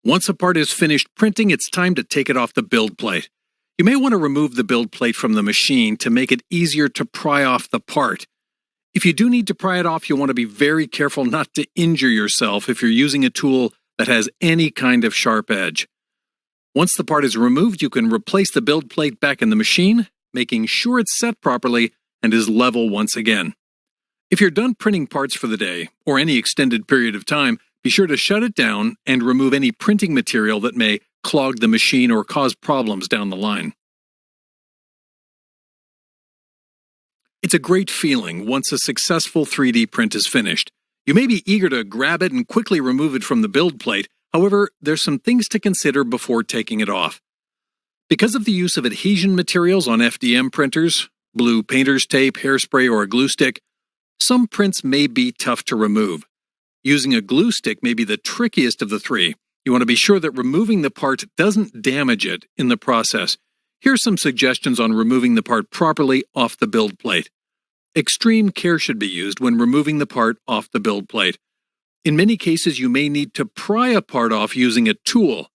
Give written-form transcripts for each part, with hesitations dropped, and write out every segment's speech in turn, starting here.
Once a part is finished printing, it's time to take it off the build plate. You may want to remove the build plate from the machine to make it easier to pry off the part. If you do need to pry it off, you'll want to be very careful not to injure yourself if you're using a tool that has any kind of sharp edge. Once the part is removed, you can replace the build plate back in the machine, making sure it's set properly and is level once again. If you're done printing parts for the day, or any extended period of time, be sure to shut it down and remove any printing material that may clog the machine or cause problems down the line. It's a great feeling once a successful 3D print is finished. You may be eager to grab it and quickly remove it from the build plate. However, there's some things to consider before taking it off. Because of the use of adhesion materials on FDM printers, blue painter's tape, hairspray, or a glue stick, some prints may be tough to remove. Using a glue stick may be the trickiest of the three. You want to be sure that removing the part doesn't damage it in the process. Here are some suggestions on removing the part properly off the build plate. Extreme care should be used when removing the part off the build plate. In many cases, you may need to pry a part off using a tool.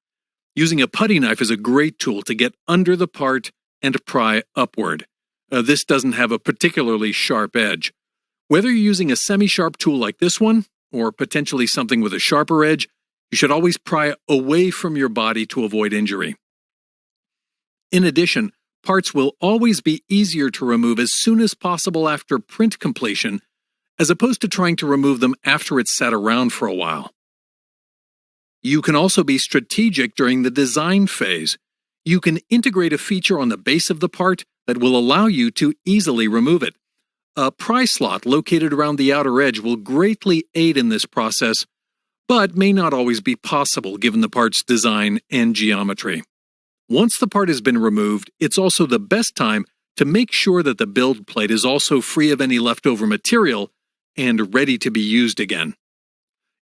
Using a putty knife is a great tool to get under the part and pry upward. This doesn't have a particularly sharp edge. Whether you're using a semi-sharp tool like this one, or potentially something with a sharper edge, you should always pry away from your body to avoid injury. In addition, parts will always be easier to remove as soon as possible after print completion, as opposed to trying to remove them after it's sat around for a while. You can also be strategic during the design phase. You can integrate a feature on the base of the part that will allow you to easily remove it. A pry slot located around the outer edge will greatly aid in this process, but may not always be possible given the part's design and geometry. Once the part has been removed, it's also the best time to make sure that the build plate is also free of any leftover material and ready to be used again.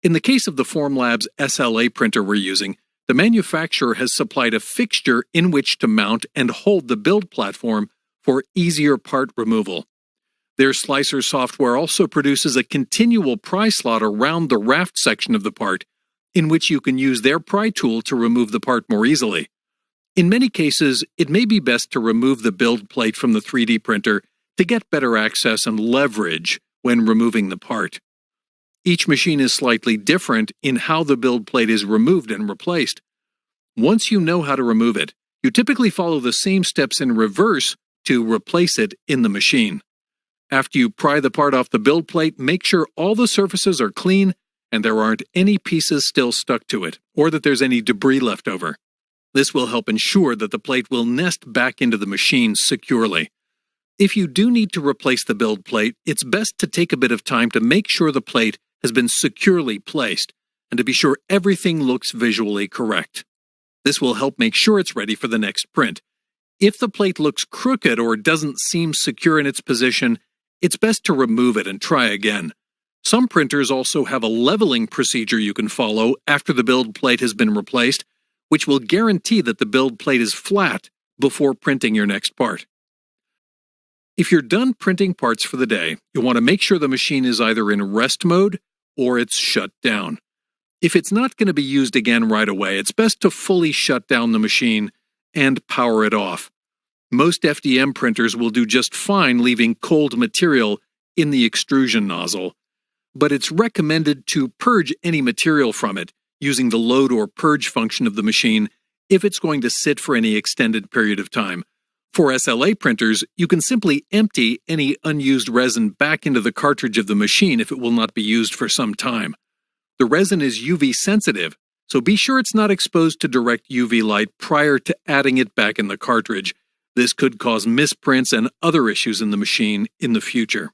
In the case of the Formlabs SLA printer we're using, the manufacturer has supplied a fixture in which to mount and hold the build platform for easier part removal. Their slicer software also produces a continual pry slot around the raft section of the part, in which you can use their pry tool to remove the part more easily. In many cases, it may be best to remove the build plate from the 3D printer to get better access and leverage when removing the part. Each machine is slightly different in how the build plate is removed and replaced. Once you know how to remove it, you typically follow the same steps in reverse to replace it in the machine. After you pry the part off the build plate, make sure all the surfaces are clean and there aren't any pieces still stuck to it, or that there's any debris left over. This will help ensure that the plate will nest back into the machine securely. If you do need to replace the build plate, it's best to take a bit of time to make sure the plate has been securely placed and to be sure everything looks visually correct. This will help make sure it's ready for the next print. If the plate looks crooked or doesn't seem secure in its position, it's best to remove it and try again. Some printers also have a leveling procedure you can follow after the build plate has been replaced, which will guarantee that the build plate is flat before printing your next part. If you're done printing parts for the day, you'll want to make sure the machine is either in rest mode or it's shut down. If it's not going to be used again right away, it's best to fully shut down the machine and power it off. Most FDM printers will do just fine leaving cold material in the extrusion nozzle, but it's recommended to purge any material from it using the load or purge function of the machine if it's going to sit for any extended period of time. For SLA printers, you can simply empty any unused resin back into the cartridge of the machine if it will not be used for some time. The resin is UV sensitive, so be sure it's not exposed to direct UV light prior to adding it back in the cartridge. This could cause misprints and other issues in the machine in the future.